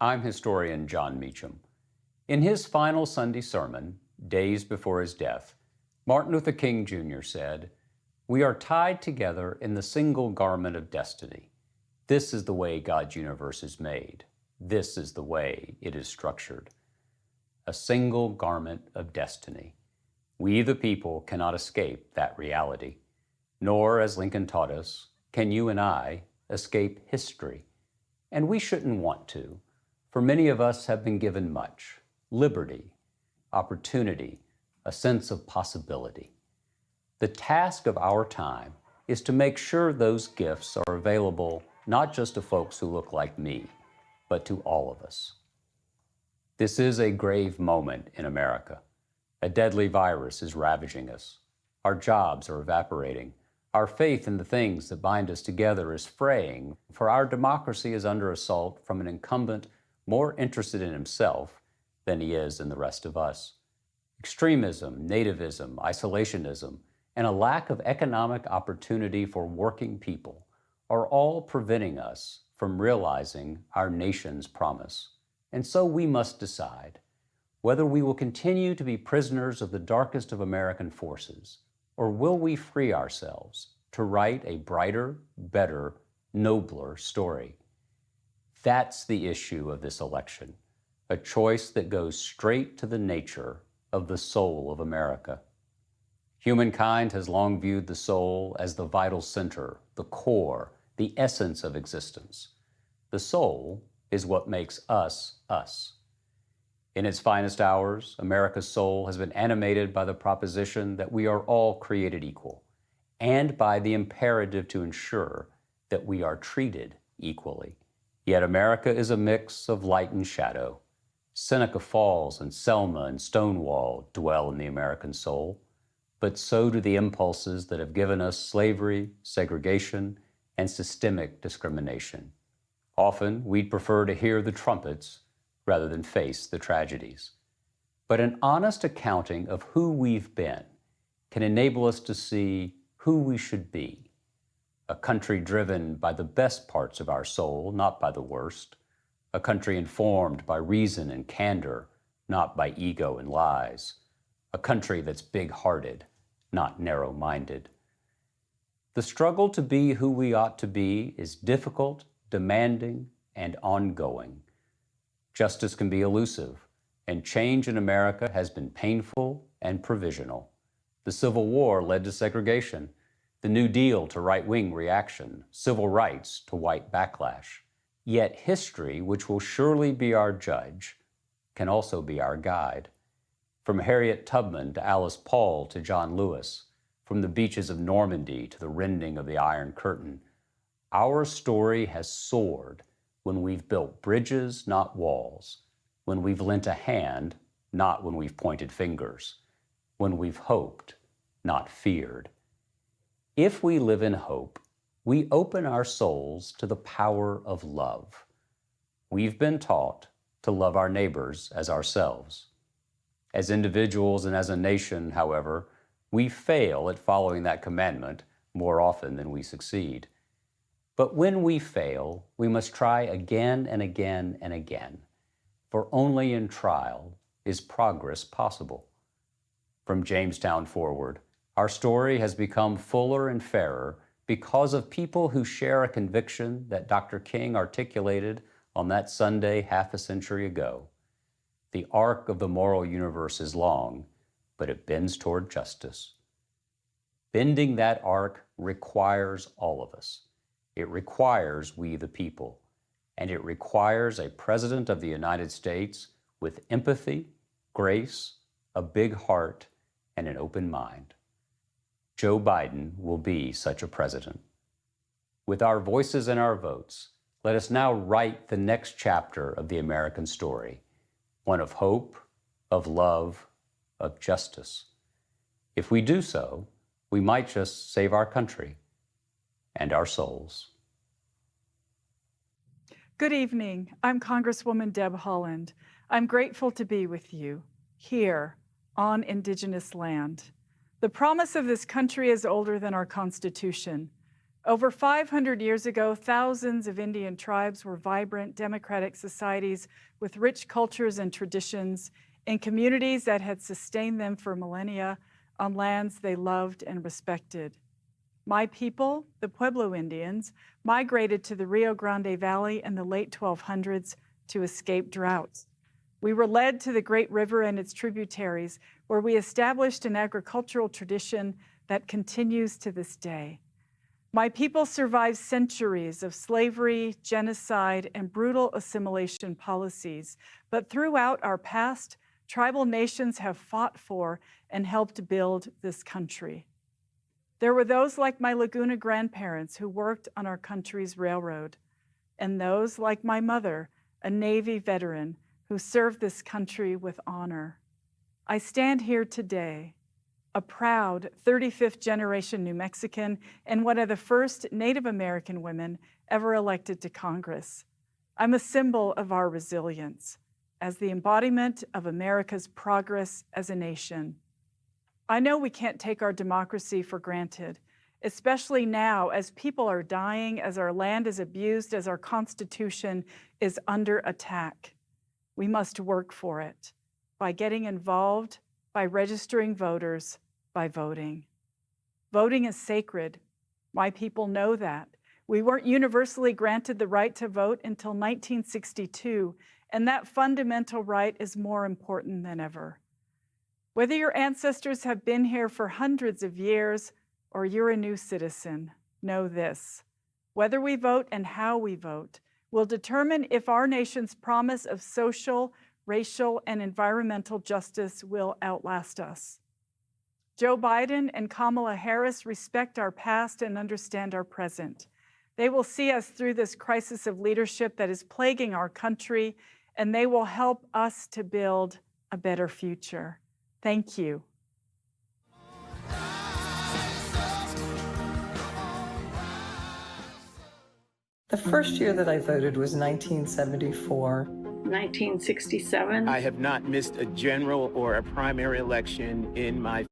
I'm historian Jon Meacham. In his final Sunday sermon, days before his death, Martin Luther King Jr. said, "We are tied together in the single garment of destiny. This is the way God's universe is made. This is the way it is structured." A single garment of destiny. We, the people, cannot escape that reality. Nor, as Lincoln taught us, can you and I escape history. And we shouldn't want to, for many of us have been given much: liberty, opportunity, a sense of possibility. The task of our time is to make sure those gifts are available not just to folks who look like me, but to all of us. This is a grave moment in America. A deadly virus is ravaging us. Our jobs are evaporating. Our faith in the things that bind us together is fraying, for our democracy is under assault from an incumbent more interested in himself than he is in the rest of us. Extremism, nativism, isolationism, and a lack of economic opportunity for working people are all preventing us from realizing our nation's promise. And so we must decide whether we will continue to be prisoners of the darkest of American forces, or will we free ourselves to write a brighter, better, nobler story? That's the issue of this election, a choice that goes straight to the nature of the soul of America. Humankind has long viewed the soul as the vital center, the core, the essence of existence. The soul is what makes us, us. In its finest hours, America's soul has been animated by the proposition that we are all created equal, and by the imperative to ensure that we are treated equally. Yet America is a mix of light and shadow. Seneca Falls and Selma and Stonewall dwell in the American soul, but so do the impulses that have given us slavery, segregation, and systemic discrimination. Often, we'd prefer to hear the trumpets rather than face the tragedies. But an honest accounting of who we've been can enable us to see who we should be. A country driven by the best parts of our soul, not by the worst. A country informed by reason and candor, not by ego and lies. A country that's big-hearted, not narrow-minded. The struggle to be who we ought to be is difficult, demanding, and ongoing. Justice can be elusive, and change in America has been painful and provisional. The Civil War led to segregation, the New Deal to right-wing reaction, civil rights to white backlash. Yet history, which will surely be our judge, can also be our guide. From Harriet Tubman to Alice Paul to John Lewis, from the beaches of Normandy to the rending of the Iron Curtain, our story has soared when we've built bridges, not walls, when we've lent a hand, not when we've pointed fingers, when we've hoped, not feared. If we live in hope, we open our souls to the power of love. We've been taught to love our neighbors as ourselves. As individuals and as a nation, however, we fail at following that commandment more often than we succeed. But when we fail, we must try again and again and again, for only in trial is progress possible. From Jamestown forward, our story has become fuller and fairer because of people who share a conviction that Dr. King articulated on that Sunday half a century ago. The arc of the moral universe is long, but it bends toward justice. Bending that arc requires all of us. It requires we the people, and it requires a President of the United States with empathy, grace, a big heart, and an open mind. Joe Biden will be such a president. With our voices and our votes, let us now write the next chapter of the American story, one of hope, of love, of justice. If we do so, we might just save our country and our souls. Good evening. I'm Congresswoman Deb Haaland. I'm grateful to be with you here on Indigenous land. The promise of this country is older than our Constitution. Over 500 years ago, thousands of Indian tribes were vibrant, democratic societies with rich cultures and traditions in communities that had sustained them for millennia on lands they loved and respected. My people, the Pueblo Indians, migrated to the Rio Grande Valley in the late 1200s to escape droughts. We were led to the great river and its tributaries, where we established an agricultural tradition that continues to this day. My people survived centuries of slavery, genocide, and brutal assimilation policies, but throughout our past, tribal nations have fought for and helped build this country. There were those like my Laguna grandparents who worked on our country's railroad, and those like my mother, a Navy veteran who served this country with honor. I stand here today, a proud 35th generation New Mexican and one of the first Native American women ever elected to Congress. I'm a symbol of our resilience as the embodiment of America's progress as a nation. I know we can't take our democracy for granted, especially now as people are dying, as our land is abused, as our Constitution is under attack. We must work for it by getting involved, by registering voters, by voting. Voting is sacred. My people know that. We weren't universally granted the right to vote until 1962, and that fundamental right is more important than ever. Whether your ancestors have been here for hundreds of years or you're a new citizen, know this: whether we vote and how we vote will determine if our nation's promise of social, racial, and environmental justice will outlast us. Joe Biden and Kamala Harris respect our past and understand our present. They will see us through this crisis of leadership that is plaguing our country, and they will help us to build a better future. Thank you. The first year that I voted was 1974. 1967. I have not missed a general or a primary election in my